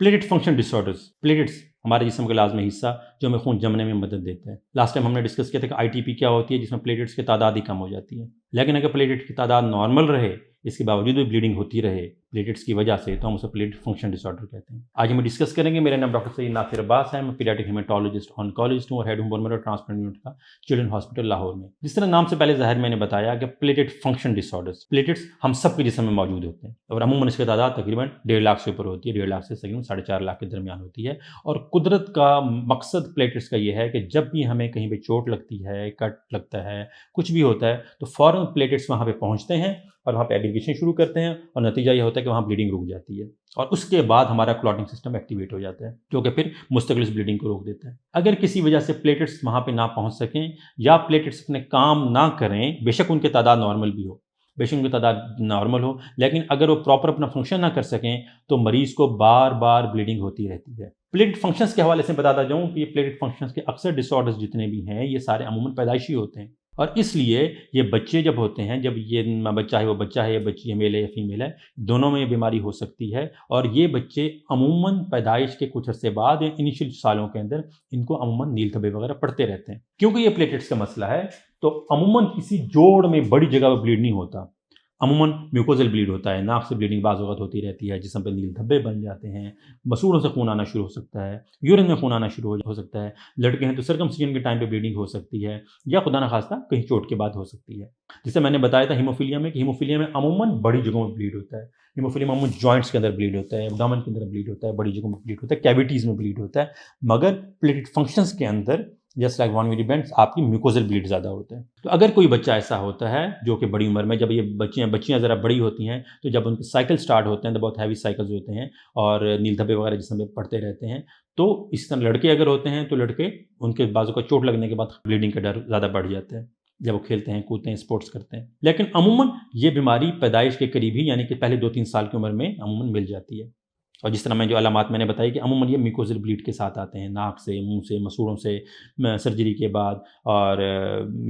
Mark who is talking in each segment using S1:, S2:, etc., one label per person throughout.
S1: प्लेटेट function disorders. Platelets हमारे जिस्म का लाजमी हिस्सा जो हमें खून जमने में मदद देता है। लास्ट टाइम हमने डिस्कस किया था कि आईटीपी क्या होती है, जिसमें प्लेटेट्स की तादाद ही कम हो जाती है। लेकिन अगर प्लेटेट की तादाद नॉर्मल रहे, इसके बावजूद भी ब्लीडिंग होती रहे प्लेटेट्स की वजह से, तो हम उसे प्लेटेट फंक्शन डिसऑर्डर कहते हैं। आज हम डिस्कस करेंगे। मेरा नाम डॉक्टर सईद नासिर अब्बास है। मैं पीडियाट्रिक हेमेटोलॉजिस्ट ऑन्कोलॉजिस्ट हूँ और हेड हूँ बोन मैरो ट्रांसप्लांट यूनिट का चिल्ड्रन हॉस्पिटल लाहौर में। जिस तरह नाम से पहले ज़ाहिर मैंने बताया कि प्लेटेट फंक्शन डिसऑर्डर्स, प्लेटेट्स हम सब के जिस्म में मौजूद होते हैं और अमूमन इसकी तादाद तकरीबन 1.5 लाख से ऊपर होती है। 1.5 लाख से तकरीबन 4.5 लाख के दरमियान होती है। और कुदरत का मकसद प्लेटेट्स का ये है कि जब भी हमें कहीं पे चोट लगती है, कट लगता है, कुछ भी होता है, तो फ़ौरन प्लेटेट्स वहाँ पे पहुँचते हैं और वहाँ पे एग्रीगेशन शुरू करते हैं और नतीजा ये होता है कि वहाँ ब्लीडिंग रुक जाती है और उसके बाद हमारा क्लॉटिंग सिस्टम एक्टिवेट हो जाता है, जो कि फिर मुस्तकिल इस ब्लीडिंग को रोक देता है। अगर किसी वजह से प्लेटेट्स वहाँ पे ना पहुँच सकें या प्लेटेट्स अपने काम ना करें, बेशक उनकी तादाद नॉर्मल भी हो, बेशक उनकी तादाद नॉर्मल हो, लेकिन अगर वो प्रॉपर अपना फंक्शन ना कर सकें तो मरीज़ को बार बार ब्लीडिंग होती रहती है। प्लेटेट फंक्शंस के हवाले से बताता जाऊँ कि ये प्लेटेट फंक्शंस के अक्सर डिसऑर्डर्स जितने भी हैं, ये सारे अमूमन पैदाइशी होते हैं और इसलिए ये बच्चे जब होते हैं, जब ये बच्चा है, वो बच्चा है या बच्ची है, मेल है या फीमेल है, दोनों में ये बीमारी हो सकती है। और ये बच्चे अमूमन पैदाइश के कुछ अरसे बाद या इनिशियल सालों के अंदर इनको अमूमन नील धब्बे वगैरह पड़ते रहते हैं। क्योंकि ये प्लेटेट्स का मसला है, तो अमूमन किसी जोड़ में बड़ी जगह पर ब्लीड नहीं होता, अमूमन म्यूकोजल ब्लीड होता है। नाक से ब्लीडिंग बाज़ वक़्त होती रहती है, जिस्म पे नील धब्बे बन जाते हैं, मसूड़ों से खून आना शुरू हो सकता है, यूरिन में खून आना शुरू हो सकता है। लड़के हैं तो सर्कमसिजन के टाइम पे ब्लीडिंग हो सकती है या खुदा न खास्ता कहीं चोट के बाद हो सकती है। जैसे मैंने बताया था हीमोफीलिया में कि हीमोफीलिया में अमूमन बड़ी जगहों में ब्लीड होता है। हीमोफीलिया में अमूमन जॉइंट्स के अंदर ब्लीड होता है, एब्डोमेन के अंदर ब्लीड होता है, बड़ी जगहों में ब्लीड होता है, कैविटीज़ में ब्लीड होता है। मगर प्लेटेट फंक्शंस के अंदर just like von Veeri bands आपकी म्यूकोजल ब्लीड ज़्यादा होता है। तो अगर कोई बच्चा ऐसा होता है जो कि बड़ी उम्र में, जब ये बच्चियाँ ज़रा बड़ी होती हैं, तो जब उनके साइकिल स्टार्ट होते हैं तो बहुत हैवी साइकिल्स होते हैं और नील धब्बे वगैरह जिसमें में पड़ते रहते हैं। तो इस तरह लड़के अगर होते हैं तो लड़के उनके बाजू का चोट लगने के बाद ब्लीडिंग का डर ज़्यादा बढ़ जाता है जब वो खेलते हैं, कूदते हैं, स्पोर्ट्स करते हैं। लेकिन अमूमन ये बीमारी पैदाइश के करीब ही, यानी कि पहले 2-3 साल की उम्र में अमूमन मिल जाती है। और जिस तरह मैं जो अलामात मैंने बताई कि अमूमन ये म्यूकोजल ब्लीड के साथ आते हैं, नाक से, मुंह से, मसूड़ों से, सर्जरी के बाद और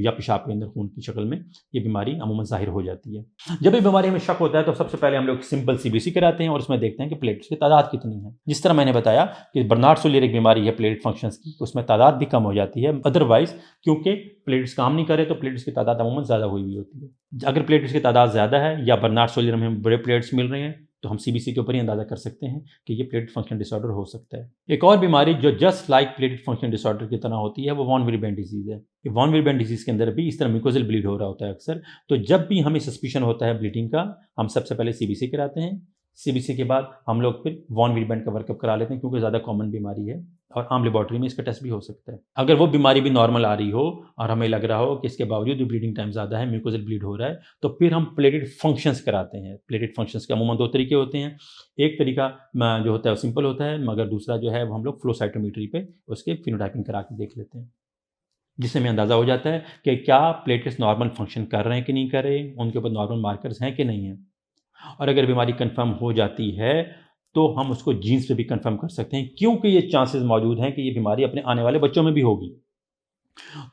S1: या पेशाब के अंदर खून की शक्ल में ये बीमारी अमूमन ज़ाहिर हो जाती है। जब ये बीमारी हमें शक होता है तो सबसे पहले हम लोग सिंपल सीबीसी कराते हैं और उसमें देखते हैं कि प्लेट्स की तादाद कितनी है। जिस तरह मैंने बताया कि बर्नार्ड-सोलियर एक बीमारी है प्लेटेट फंक्शंस की, उसमें तादाद भी कम हो जाती है। अदरवाइज़ क्योंकि प्लेट्स काम नहीं करे तो प्लेट्स की तादाद अमूमन ज़्यादा हुई हुई होती है। अगर प्लेट्स की तादाद ज़्यादा है या बर्नार्ड-सोलियर में हमें बड़े प्लेट्स मिल रहे हैं तो हम सीबीसी के ऊपर ही अंदाज़ा कर सकते हैं कि ये प्लेटेट फंक्शन डिसऑर्डर हो सकता है। एक और बीमारी जो जस्ट लाइक प्लेटेट फंक्शन डिसऑर्डर की तरह होती है वो वॉन विलिबेंड डिजीज़ है। ये वॉन विलिबेंड डिजीज़ के अंदर भी इस तरह म्यूकोजल ब्लीड हो रहा होता है अक्सर। तो जब भी हमें सस्पिशन होता है ब्लीडिंग का, हम सबसे पहले सीबीसी कराते हैं। सीबीसी के बाद हम लोग फिर वॉन विलिबेंड का वर्कअप करा लेते हैं क्योंकि ज़्यादा कॉमन बीमारी है और आम लेबॉर्ट्री में इसका टेस्ट भी हो सकता है। अगर वो बीमारी भी नॉर्मल आ रही हो और हमें लग रहा हो कि इसके बावजूद भी ब्लीडिंग टाइम ज़्यादा है, म्यूकोजल ब्लीड हो रहा है, तो फिर हम प्लेटेट फंक्शंस कराते हैं। प्लेटेट फंक्शंस के अमूमन 2 तरीके होते हैं। एक तरीका जो होता है वो सिंपल होता है, मगर दूसरा जो है वो हम लोग फ्लो साइटोमेट्री पे उसके फिनोटाइपिंग करा के देख लेते हैं, जिससे हमें अंदाज़ा हो जाता है कि क्या प्लेटेट्स नॉर्मल फंक्शन कर रहे हैं कि नहीं कर रहे, उनके ऊपर नॉर्मल मार्कर्स हैं कि नहीं हैं। और अगर बीमारी कंफर्म हो जाती है तो हम उसको जीन्स पे भी कंफर्म कर सकते हैं, क्योंकि ये चांसेस मौजूद हैं कि ये बीमारी अपने आने वाले बच्चों में भी होगी।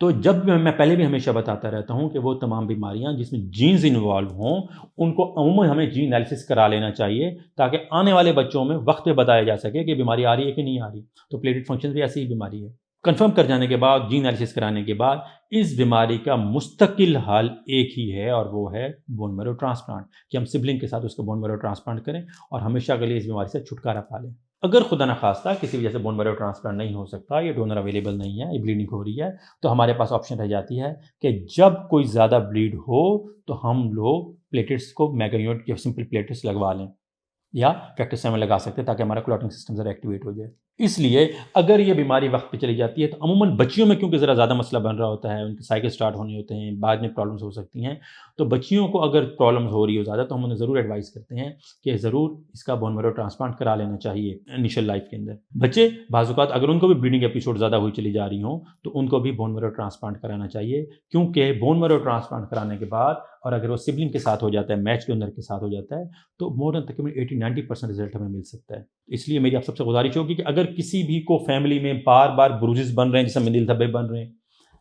S1: तो जब मैं पहले भी हमेशा बताता रहता हूं कि वो तमाम बीमारियां जिसमें जीन्स इन्वॉल्व हों उनको अमूमन हमें जीन एनालिसिस करा लेना चाहिए ताकि आने वाले बच्चों में वक्त पे बताया जा सके कि बीमारी आ रही है कि नहीं आ रही। तो प्लेटेट फंक्शन भी ऐसी ही बीमारी है। कंफर्म कर जाने के बाद, जीन एनालिसिस कराने के बाद, इस बीमारी का मुस्तकिल हल एक ही है और वो है बोन मैरो ट्रांसप्लांट, कि हम सिबलिंग के साथ उसका बोन मैरो ट्रांसप्लांट करें और हमेशा के लिए इस बीमारी से छुटकारा पा लें। अगर खुदा न खास्ता किसी वजह से बोन मैरो ट्रांसप्लांट नहीं हो सकता, ये डोनर अवेलेबल नहीं है, ये ब्लीडिंग हो रही है, तो हमारे पास ऑप्शन रह जाती है कि जब कोई ज़्यादा ब्लीड हो तो हम लोग प्लेटेट्स को मेगा यूनिट या सिंपल प्लेटेट्स लगवा लें या फैक्टर 7 लगा सकते हैं ताकि हमारा क्लॉटिंग सिस्टम ज़रा एक्टिवेट हो जाए। इसलिए अगर ये बीमारी वक्त पे चली जाती है तो अमूमन बच्चियों में क्योंकि ज़रा ज़्यादा मसला बन रहा होता है, उनके साइकिल स्टार्ट होने होते हैं, बाद में प्रॉब्लम्स हो सकती हैं, तो बच्चियों को अगर प्रॉब्लम्स हो रही हो ज़्यादा तो हम उन्हें ज़रूर एडवाइस करते हैं कि ज़रूर इसका बोन मैरो ट्रांसप्लांट करा लेना चाहिए इनिशियल लाइफ के अंदर। बच्चे बाज़-औक़ात अगर उनको भी ब्लीडिंग एपिसोड ज़्यादा हुई चली जा रही हों तो उनको भी बोन मैरो ट्रांसप्लांट कराना चाहिए, क्योंकि बोन मैरो ट्रांसप्लांट कराने के बाद और अगर वो सिबलिंग के साथ हो जाता है, मैच डोनर के साथ हो जाता है, तो मोर देन तकरीबन 80-90% रिजल्ट हमें मिल सकता है। इसलिए मेरी आप सबसे गुजारिश होगी कि अगर किसी भी को फैमिली में बार बार ब्रूजेस बन रहे हैं, जैसे नील धब्बे बन रहे हैं,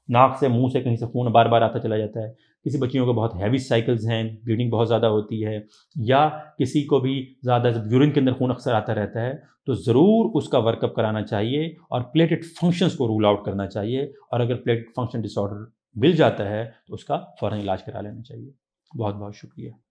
S1: नाक से मुंह से कहीं से खून बार बार आता चला जाता है, کسی بچیوں کو بہت ہیوی سائیکلز ہیں، بلیڈنگ بہت زیادہ ہوتی ہے، یا کسی کو بھی زیادہ یورین کے اندر خون اکثر آتا رہتا ہے، تو ضرور اس کا ورک اپ کرانا چاہیے اور پلیٹلیٹ فنکشنز کو رول آؤٹ کرنا چاہیے، اور اگر پلیٹلیٹ فنکشن ڈس آرڈر مل جاتا ہے تو اس کا فوراً علاج کرا لینا چاہیے۔ بہت بہت شکریہ۔